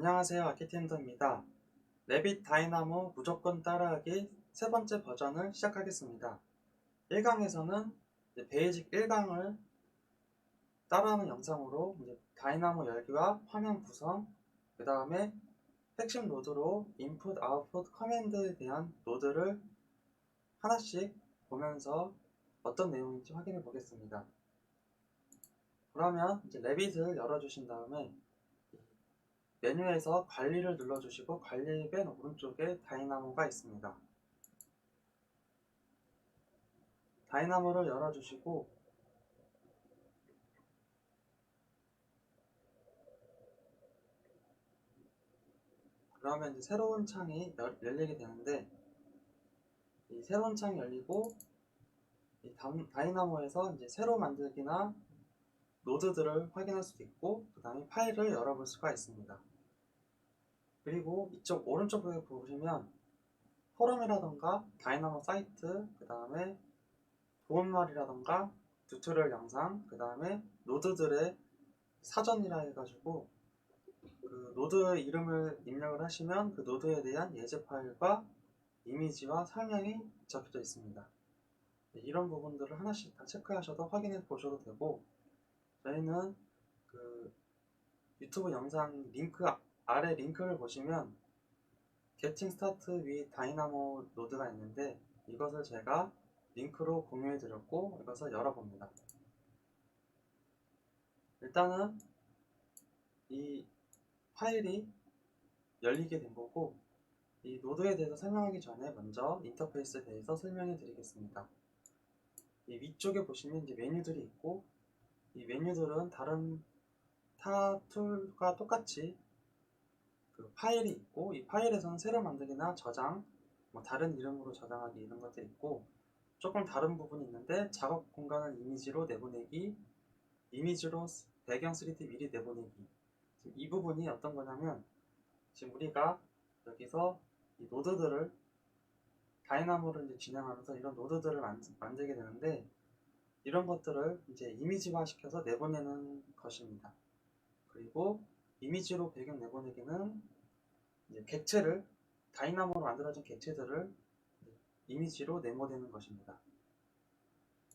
안녕하세요, 아키텐더입니다. 레빗 다이나모 무조건 따라하기 세 번째 버전을 시작하겠습니다. 1강에서는 베이직 1강을 따라하는 영상으로 다이나모 열기와 화면 구성, 그 다음에 핵심 노드로 인풋, 아웃풋, 커맨드에 대한 노드를 하나씩 보면서 어떤 내용인지 확인해 보겠습니다. 그러면 레빗을 열어주신 다음에 메뉴에서 관리를 눌러주시고 관리 맨 오른쪽에 다이나모가 있습니다. 다이나모를 열어주시고 그러면 이제 새로운 창이 열리게 되는데, 이 새로운 창이 열리고 이 다이나모에서 이제 새로 만들기나 노드들을 확인할 수도 있고, 그 다음에 파일을 열어볼 수가 있습니다. 그리고 이쪽 오른쪽에 보시면 포럼이라던가 다이나모 사이트, 그 다음에 도움말이라던가 튜토리얼 영상, 그 다음에 노드들의 사전이라 해가지고 그 노드 이름을 입력을 하시면 그 노드에 대한 예제 파일과 이미지와 설명이 적혀져 있습니다. 이런 부분들을 하나씩 다 체크하셔도 확인해 보셔도 되고, 저희는 그 유튜브 영상 링크 아래 링크를 보시면 Getting Start with Dynamo 노드가 있는데, 이것을 제가 링크로 공유해 드렸고 이것을 열어봅니다. 일단은 이 파일이 열리게 된 거고, 이 노드에 대해서 설명하기 전에 먼저 인터페이스에 대해서 설명해 드리겠습니다. 이 위쪽에 보시면 이제 메뉴들이 있고, 이 메뉴들은 다른 타 툴과 똑같이 그 파일이 있고, 이 파일에서는 새로 만들기나 저장, 다른 이름으로 저장하기 이런 것들이 있고, 조금 다른 부분이 있는데 작업 공간을 이미지로 내보내기, 이미지로 배경 3D 미리 내보내기, 이 부분이 어떤 거냐면, 지금 우리가 여기서 이 노드들을 다이나모를 이제 진행하면서 이런 노드들을 만들게 되는데, 이런 것들을 이제 이미지화 시켜서 내보내는 것입니다. 그리고 이미지로 배경 내보내기는 이제 객체를, 다이나모로 만들어진 객체들을 이미지로 내보내는 것입니다.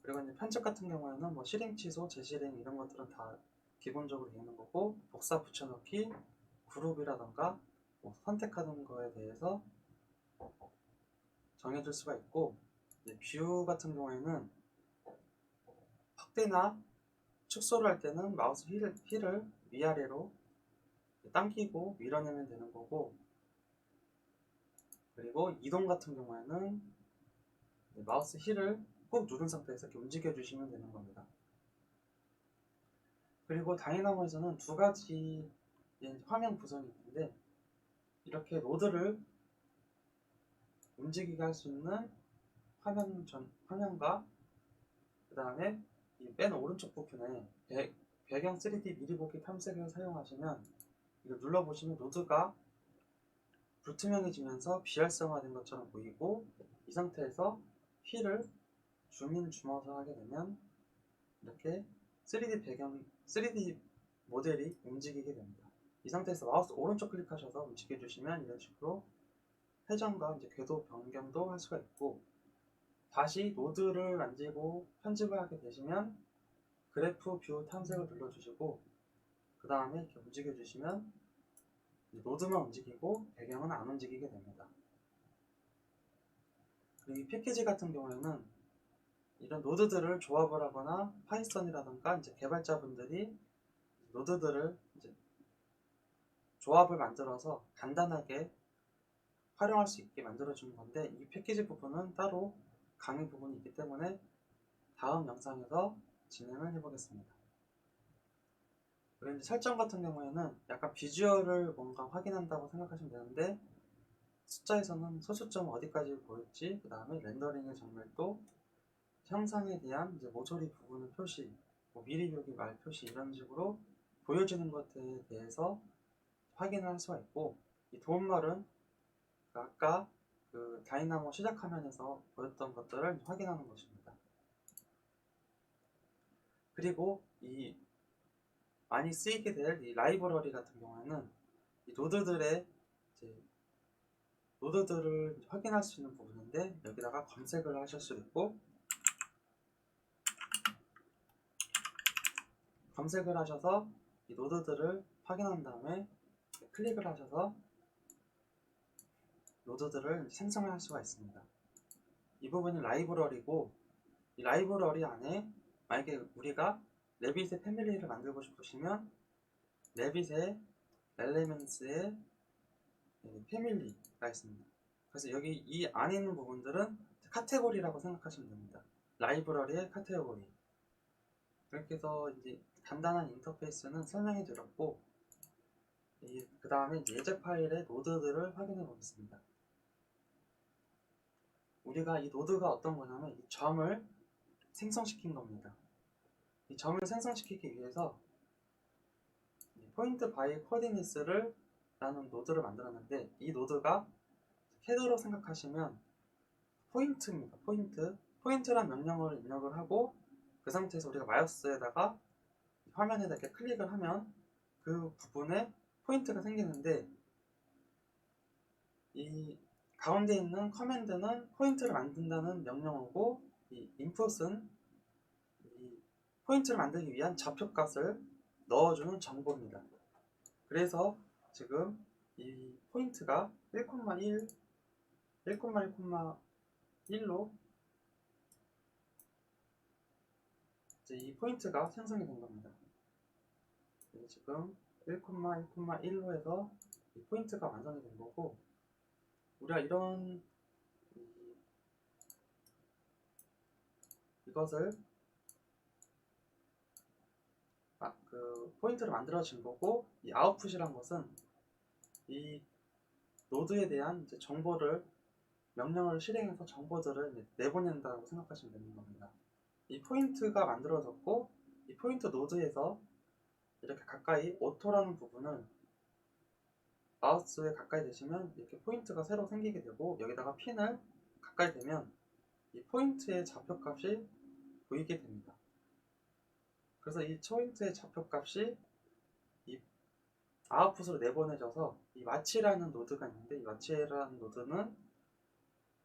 그리고 이제 편집 같은 경우에는 실행 취소, 재실행 이런 것들은 다 기본적으로 되어 있는 거고, 복사 붙여넣기, 그룹이라던가 선택하는 거에 대해서 정해줄 수가 있고, 뷰 같은 경우에는 확대나 축소를 할 때는 마우스 휠을 위아래로 당기고 밀어내면 되는 거고, 그리고 이동 같은 경우에는 마우스 휠을 꾹 누른 상태에서 이렇게 움직여 주시면 되는 겁니다. 그리고 다이나모에서는 두 가지 화면 구성이 있는데, 이렇게 노드를 움직이게 할 수 있는 화면과 그 다음에 이 맨 오른쪽 부분에 배경 3D 미리 보기 탐색을 사용하시면, 이거 눌러보시면 노드가 불투명해지면서 비활성화된 것처럼 보이고, 이 상태에서 휠을 줌인 줌아웃을 하게 되면 이렇게 3D 모델이 움직이게 됩니다. 이 상태에서 마우스 오른쪽 클릭하셔서 움직여 주시면 이런 식으로 회전과 이제 궤도 변경도 할 수가 있고, 다시 노드를 만지고 편집을 하게 되시면 그래프 뷰 탐색을 눌러주시고, 그 다음에 이렇게 움직여 주시면 노드만 움직이고 배경은 안 움직이게 됩니다. 그리고 이 패키지 같은 경우에는 이런 노드들을 조합을 하거나 파이썬이라던가 이제 개발자분들이 노드들을 이제 조합을 만들어서 간단하게 활용할 수 있게 만들어주는 건데, 이 패키지 부분은 따로 강의 부분이 있기 때문에 다음 영상에서 진행을 해보겠습니다. 그리고 이제 설정 같은 경우에는 약간 비주얼을 뭔가 확인한다고 생각하시면 되는데, 숫자에서는 소수점 어디까지 보일지, 그 다음에 렌더링의 정밀도, 형상에 대한 이제 모서리 부분의 표시, 미리 표기, 말 표시 이런 식으로 보여지는 것에 대해서 확인을 할 수가 있고, 이 도움말은 아까 그 다이나모 시작 화면에서 보였던 것들을 확인하는 것입니다. 그리고 이 많이 쓰이게 될 이 라이브러리 같은 경우에는 이 노드들의 이제 노드들을 확인할 수 있는 부분인데, 여기다가 검색을 하실 수 있고, 검색을 하셔서 이 노드들을 확인한 다음에 클릭을 하셔서 노드들을 생성할 수가 있습니다. 이 부분이 라이브러리고, 이 라이브러리 안에 만약에 우리가 레빗의 패밀리를 만들고 싶으시면 레빗의 엘레멘츠의 패밀리가 있습니다. 그래서 여기 이 안에 있는 부분들은 카테고리라고 생각하시면 됩니다. 라이브러리의 카테고리. 그렇게 해서 이제 간단한 인터페이스는 설명해 드렸고, 그 다음에 예제 파일의 노드들을 확인해 보겠습니다. 우리가 이 노드가 어떤 거냐면 이 점을 생성시킨 겁니다. 이 점을 생성시키기 위해서 포인트 바이 코디니스를 라는 노드를 만들었는데, 이 노드가 헤더로 생각하시면 포인트입니다. 포인트란 명령어를 입력을 하고, 그 상태에서 우리가 마우스에다가 화면에다 이렇게 클릭을 하면 그 부분에 포인트가 생기는데, 이 가운데 있는 커맨드는 포인트를 만든다는 명령어고, 이 인풋은 이 포인트를 만들기 위한 좌표값을 넣어주는 정보입니다. 그래서 지금 이 포인트가 1,1, 1,1,1로 이제 이 포인트가 생성이 된 겁니다. 지금 1,1,1로 해서 이 포인트가 완성이 된 거고, 우리가 이것을 그 포인트를 만들어진 거고, 이 아웃풋이란 것은 이 노드에 대한 이제 명령을 실행해서 정보들을 내보낸다고 생각하시면 되는 겁니다. 이 포인트가 만들어졌고, 이 포인트 노드에서 이렇게 가까이 오토라는 부분을 마우스에 가까이 대시면 이렇게 포인트가 새로 생기게 되고, 여기다가 핀을 가까이 대면 이 포인트의 좌표값이 보이게 됩니다. 그래서 이 포인트의 좌표값이 이 아웃풋으로 내보내져서 이 마치라는 노드가 있는데, 이 마치라는 노드는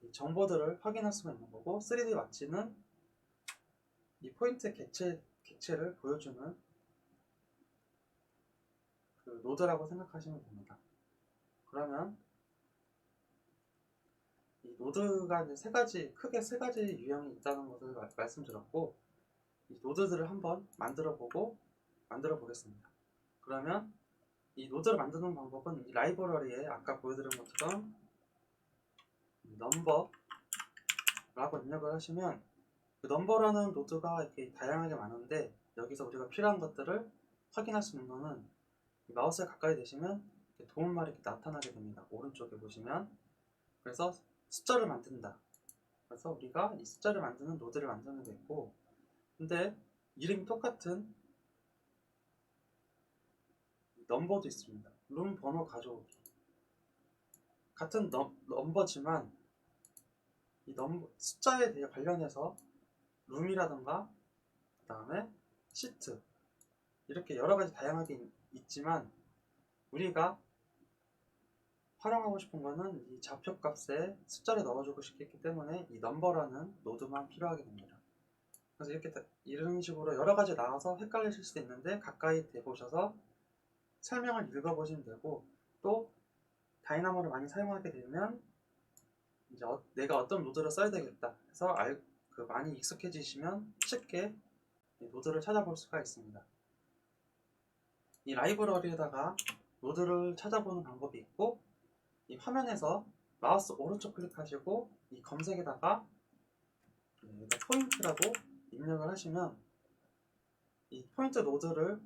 이 정보들을 확인할 수가 있는 거고, 3D 마치는 이 포인트 객체를 보여주는 그 노드라고 생각하시면 됩니다. 그러면 이 노드가 이제 크게 세 가지 유형이 있다는 것을 말씀드렸고, 이 노드들을 한번 만들어 보겠습니다. 그러면 이 노드를 만드는 방법은 이 라이브러리에 아까 보여드린 것처럼 넘버라고 입력을 하시면, 그 넘버라는 노드가 이렇게 다양하게 많은데, 여기서 우리가 필요한 것들을 확인할 수 있는 거는 마우스에 가까이 대시면 도움말이 이렇게 나타나게 됩니다. 오른쪽에 보시면. 그래서 숫자를 만든다. 그래서 우리가 이 숫자를 만드는 노드를 만드는 게 있고, 근데 이름이 똑같은 넘버도 있습니다. 룸 번호 가져오기. 같은 넘버지만 이 숫자에 대해 관련해서 룸이라든가 그 다음에 시트, 이렇게 여러 가지 다양하게 있지만 우리가 활용하고 싶은 거는 이 좌표값에 숫자를 넣어주고 싶기 때문에 이 넘버라는 노드만 필요하게 됩니다. 그래서 이런 식으로 여러 가지 나와서 헷갈리실 수도 있는데, 가까이 대보셔서 설명을 읽어보시면 되고, 또 다이나모를 많이 사용하게 되면 이제 내가 어떤 노드를 써야 되겠다 해서 많이 익숙해지시면 쉽게 노드를 찾아볼 수가 있습니다. 이 라이브러리에다가 노드를 찾아보는 방법이 있고, 이 화면에서 마우스 오른쪽 클릭하시고 이 검색에다가 포인트라고 입력을 하시면 이 포인트 노드를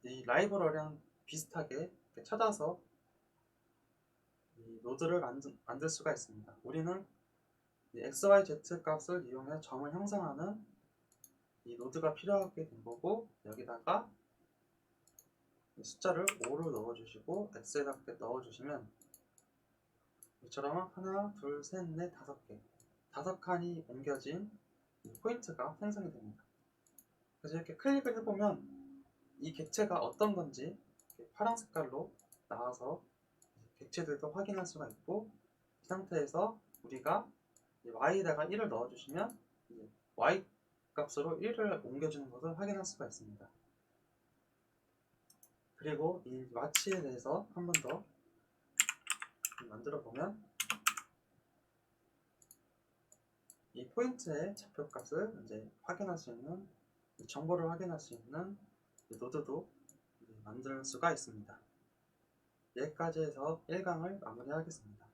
이 라이브러리랑 비슷하게 찾아서 이 노드를 만들 수가 있습니다. 우리는 XYZ 값을 이용해 점을 형성하는 이 노드가 필요하게 된 거고, 여기다가 숫자를 5를 넣어주시고 X에다 넣어주시면 이처럼 하나, 둘, 셋, 넷, 5개 5칸이 옮겨진 포인트가 생성이 됩니다. 그래서 이렇게 클릭을 해보면 이 객체가 어떤 건지 파란 색깔로 나와서 객체들도 확인할 수가 있고, 이 상태에서 우리가 y에다가 1을 넣어주시면 y 값으로 1을 옮겨주는 것을 확인할 수가 있습니다. 그리고 이 마치에 대해서 한 번 더 만들어 보면 이 포인트의 좌표값을 이제 확인할 수 있는, 정보를 확인할 수 있는 노드도 만들 수가 있습니다. 여기까지 해서 1강을 마무리하겠습니다.